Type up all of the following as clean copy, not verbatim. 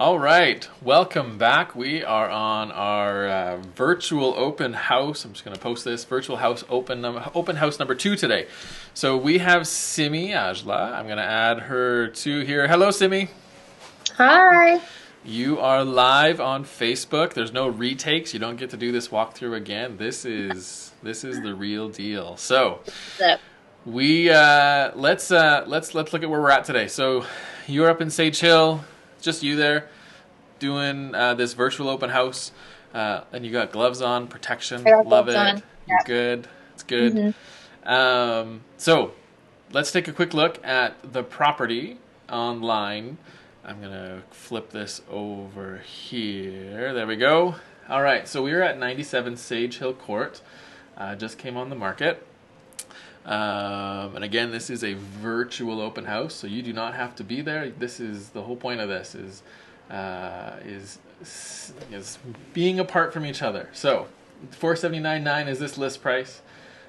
All right, welcome back. We are on our virtual open house. I'm just going to post this virtual house open house number 2 today. So we have Simmi Aujla. I'm going to add her to here. Hello, Simmi. Hi. You are live on Facebook. There's no retakes. You don't get to do this walkthrough again. This is the real deal. So Zip. we let's look at where we're at today. So you're up in Sage Hill, just you there doing this virtual open house, and you got gloves on, I protection. got Love gloves it. on. You're good. It's good. hmm So let's take a quick look at the property online. I'm gonna flip this over here. There we go. All right. So we are at 97 Sage Hill Court. Just came on the market. And again, this is a virtual open house, so you do not have to be there. This is the whole point of this is being apart from each other. So, 479.9 is this list price.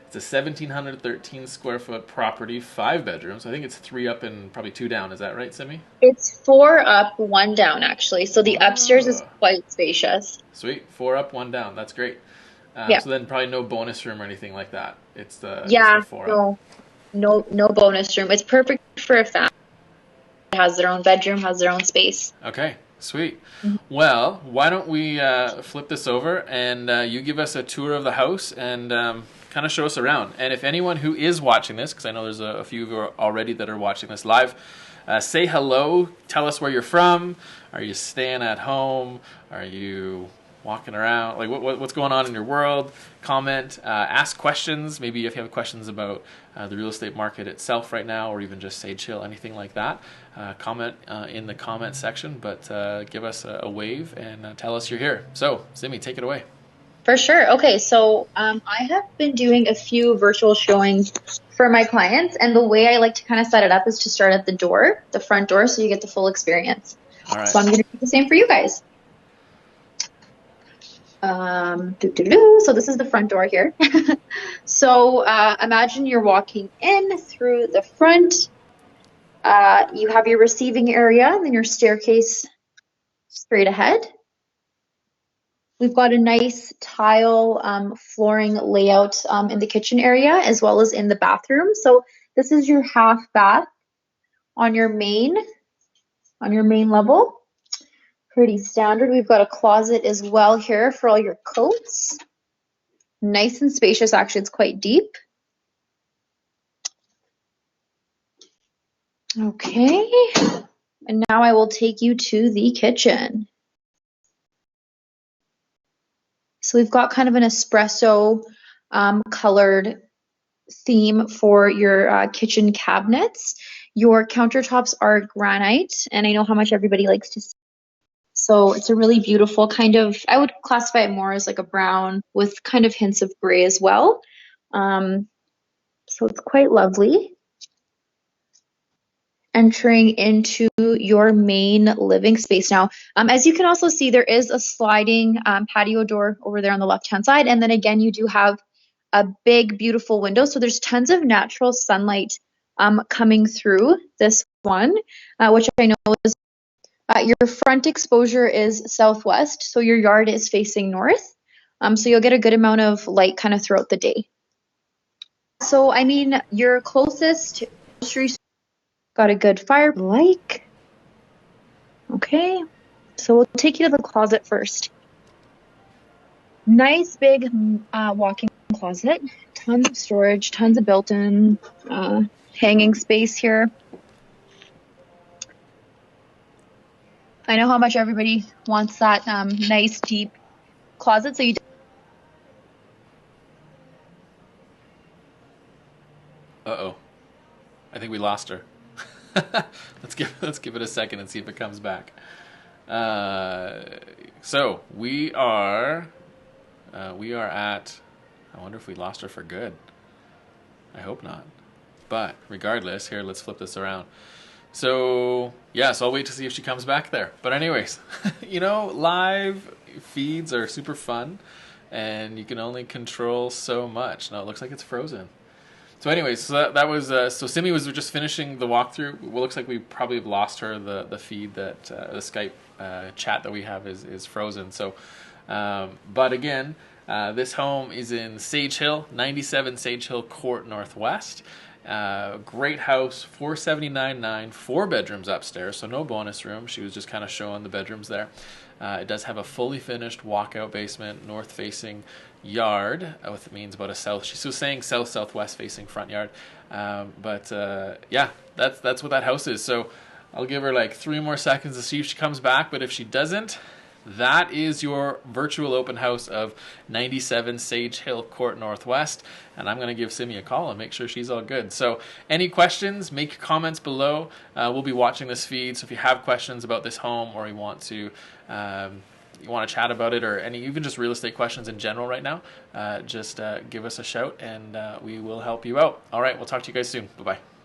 It's a 1,713 square foot property, 5 bedrooms. I think it's 3 up and probably 2 down. Is that right, Simi? It's four up, one down, actually. So the upstairs is Oh, quite spacious. sweet. 4 up, 1 down. That's great. Yeah. So then probably no bonus room or anything like that. It's the Yeah. 4 up. No bonus room. It's perfect for a family. It has their own bedroom, has their own space. Okay, sweet. Mhm. Well, why don't we flip this over and you give us a tour of the house and kind of show us around. And if anyone who is watching this, because I know there's a few of you already that are watching this live, say hello. Tell us where you're from. Are you staying at home? Are you walking around? Like what's going on in your world? Comment, ask questions. Maybe if you have questions about the real estate market itself right now, or even just Sage Hill, anything like that. Comment in the comment section, but give us a wave and tell us you're here. So, Simi, take it away. For sure. Okay, so I have been doing a few virtual showings for my clients, and the way I like to kind of set it up is to start at the door, the front door, so you get the full experience. All right. So I'm going to do the same for you guys. So this is the front door here. So imagine you're walking in through the front. You have your receiving area, then your staircase straight ahead. We've got a nice tile flooring layout in the kitchen area as well as in the bathroom. So this is your half bath on your main level. Pretty standard. We've got a closet as well here for all your coats. Nice and spacious. Actually, it's quite deep. Okay. And now I will take you to the kitchen. So we've got kind of an espresso colored theme for your kitchen cabinets. Your countertops are granite, and I know how much everybody likes to see. So it's a really beautiful kind of, I would classify it more as like a brown with kind of hints of gray as well. So it's quite lovely. Entering into your main living space now. As you can also see, there is a sliding patio door over there on the left-hand side. And then again, you do have a big, beautiful window. So there's tons of natural sunlight coming through this one, which I know is your front exposure is southwest. So your yard is facing north. So you'll get a good amount of light kind of throughout the day. So, I mean, your closest grocery store got a good fire. Okay, so we'll take you to the closet first. Nice big walk-in closet, tons of storage, tons of built-in hanging space here. I know how much everybody wants that nice deep closet, so you. Uh-oh. I think we lost her. let's give it a second and see if it comes back. So we are at. I wonder if we lost her for good. I hope not. But regardless, here let's flip this around. So yes, I'll wait to see if she comes back there. But anyways, live feeds are super fun, and you can only control so much. Now it looks like it's frozen. So anyways, that was so Simmi was just finishing the walkthrough. It looks like we probably have lost her. The feed that the Skype chat that we have is frozen. So, but again, this home is in Sage Hill, 97 Sage Hill Court Northwest. Great house, 479.9, 4 bedrooms upstairs, so no bonus room. She was just kind of showing the bedrooms there. It does have a fully finished walkout basement, north-facing yard, which means about a south. She was saying south-southwest facing front yard, but yeah, that's what that house is. So I'll give her like 3 more seconds to see if she comes back. But if she doesn't, that is your virtual open house of 97 Sage Hill Court Northwest. And I'm going to give Simmi a call and make sure she's all good. So any questions, make comments below. We'll be watching this feed. So if you have questions about this home, or you want to chat about it, or any even just real estate questions in general right now, just give us a shout and we will help you out. All right, we'll talk to you guys soon. Bye-bye.